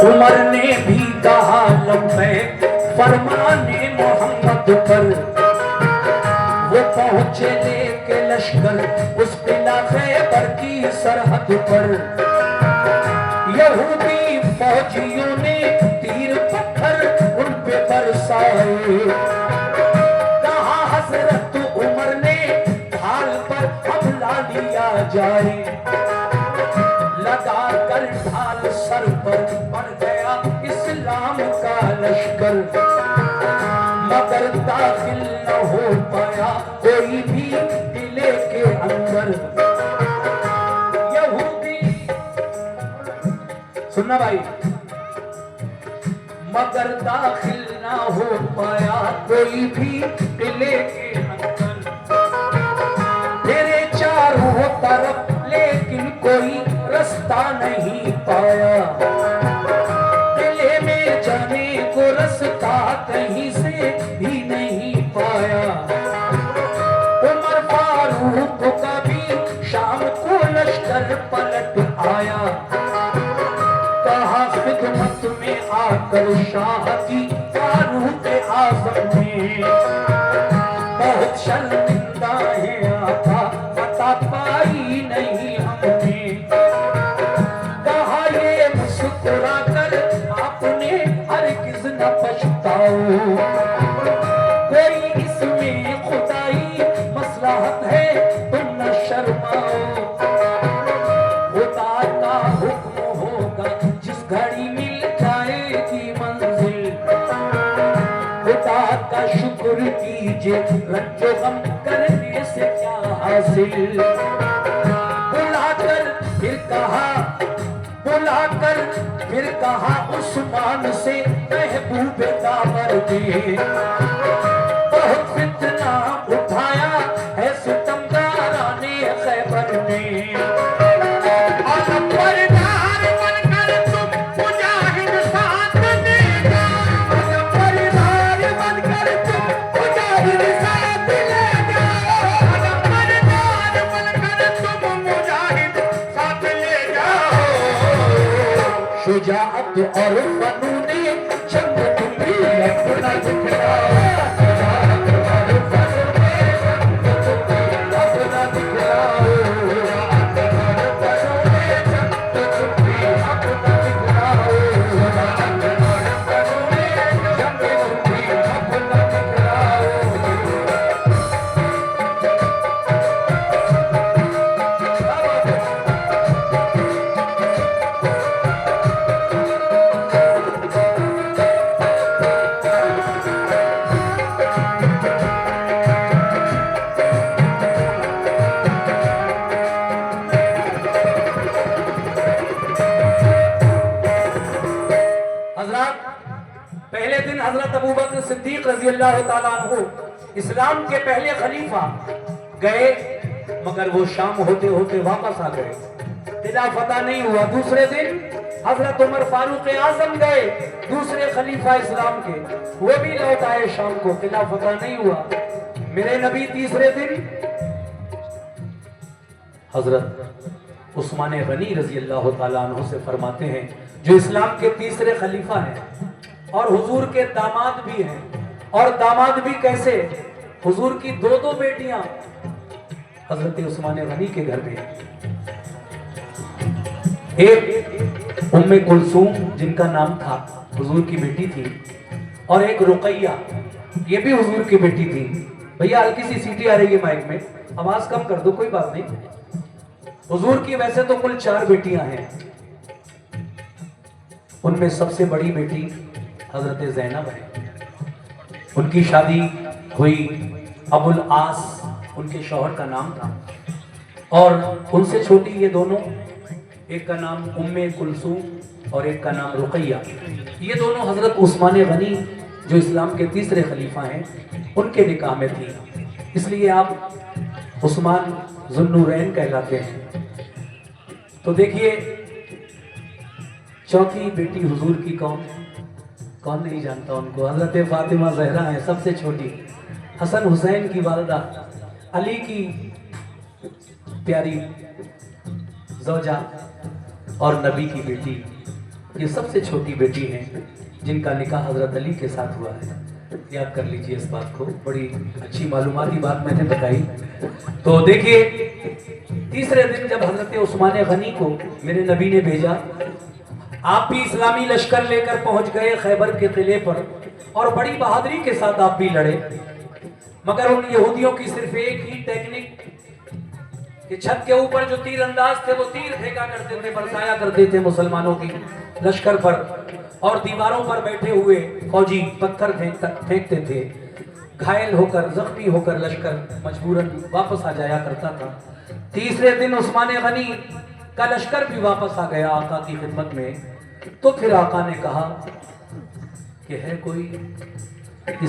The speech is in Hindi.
उमर ने भी कहा लम्बे फरमाने मोहम्मद पर। वो पहुंचे लेके लश्कर उस किला खैबर की सरहद पर। यहूदी फौजियों ने तीर पत्थर उन पे बरसाए। कहा हजरत उमर ने ढाल पर हमला लिया जाए। लगा कर ढाल सर पर पड़ गया इस्लाम का लश्कर। मगर दाखिल न हो पाया कोई भी किले के अंदर। यहूदी सुनना भाई, मगर दाखिल ना हो पाया कोई भी किले के अंदर। तेरे चारों तरफ लेकिन कोई रास्ता नहीं पाया। किले में जाने को रास्ता कहीं से भी नहीं पाया। उमर फारूक का भी शाम को लश्कर पलट आया। कहा खिदमत में आकर शाह की फारूक आज़म में बहुत शर्मिंदा है आका, पता पाई नहीं हमने। कहा ये मुस्कुरा कर आपने हरगिज़ न पछताओ। कोई इसमें खुदाई मसलहत है तुम न शर्माओ। खुदा का हुक्म होगा जिस घड़ी मिल जाएगी मंजिल। खुदा का शुक्र कीजिए रज्जो गम करने से क्या हासिल। बुलाकर फिर कहा उस्मान से महबूब दावर दे। बहुत फितना उठाया है सितमगाराने खैबर ने। शुजाअत और फनूने जंग तुम्हें अपना दिखलाया। पहले दिन हजरत अबू बकर सिद्दीक रजी अल्लाह ताला अन्हु इस्लाम के पहले खलीफा गए, मगर वो शाम होते होते वापस आ गए। किला फतह नहीं हुआ। दूसरे दिन हजरत उमर फारूक आजम गए, दूसरे खलीफा इस्लाम के, वो भी लौट आए शाम को, किला फतह नहीं हुआ। मेरे नबी तीसरे दिन हजरत उस्मान गनी रजी अल्लाह ताला अन्हु से फरमाते हैं, जो इस्लाम के तीसरे खलीफा हैं और हुजूर के दामाद भी हैं। और दामाद भी कैसे? हुजूर की दो दो बेटियां हजरत उस्मान गनी के घर में। एक उम्मे कुलसूम जिनका नाम था, हुजूर की बेटी थी, और एक रुकैया, ये भी हुजूर की बेटी थी। भैया हल्की सी सीटी आ रही है माइक में, आवाज कम कर दो, कोई बात नहीं। हुजूर की वैसे तो कुल 4 बेटियां हैं। उनमें सबसे बड़ी बेटी हजरत ज़ैनब है। उनकी शादी हुई, अबुल आस उनके शौहर का नाम था, और उनसे छोटी ये दोनों, एक का नाम उम्मे कुलसूम और एक का नाम रुकैया, ये दोनों हजरत उस्मान गनी जो इस्लाम के तीसरे खलीफा हैं उनके निकाह में थी। इसलिए आप उस्मान ज़ुन्नूरैन कहलाते हैं। तो देखिए चौथी बेटी हुजूर की कौन नहीं जानता उनको? हजरत फातिमा ज़हरा है सबसे छोटी, हसन हुसैन की वालिदा, अली की प्यारी ज़ौजा और नबी की बेटी। ये सबसे छोटी बेटी हैं जिनका निकाह हजरत अली के साथ हुआ है। याद कर लीजिए इस बात को, बड़ी अच्छी मालूमाती बात मैंने बताई। तो देखिए, तीसरे दिन जब हजरत उस्मान गनी को मेरे नबी ने भेजा, आप भी इस्लामी लश्कर लेकर पहुंच गए खैबर के किले पर और बड़ी बहादुरी के साथ आप भी लड़े। मगर उन यहूदियों की सिर्फ एक ही टेक्निक कि छत के ऊपर जो तीरंदाज थे वो तीर फेंका करते थे, बरसाया करते थे मुसलमानों की लश्कर पर, और दीवारों पर बैठे हुए फौजी पत्थर फेंकते थे। घायल होकर, जख्मी होकर लश्कर मजबूरन वापस आ जाया करता था। तीसरे दिन उस्मान गनी का लश्कर भी वापस आ गया आका की खिदमत में। तो फिर आका ने कहा कि है कोई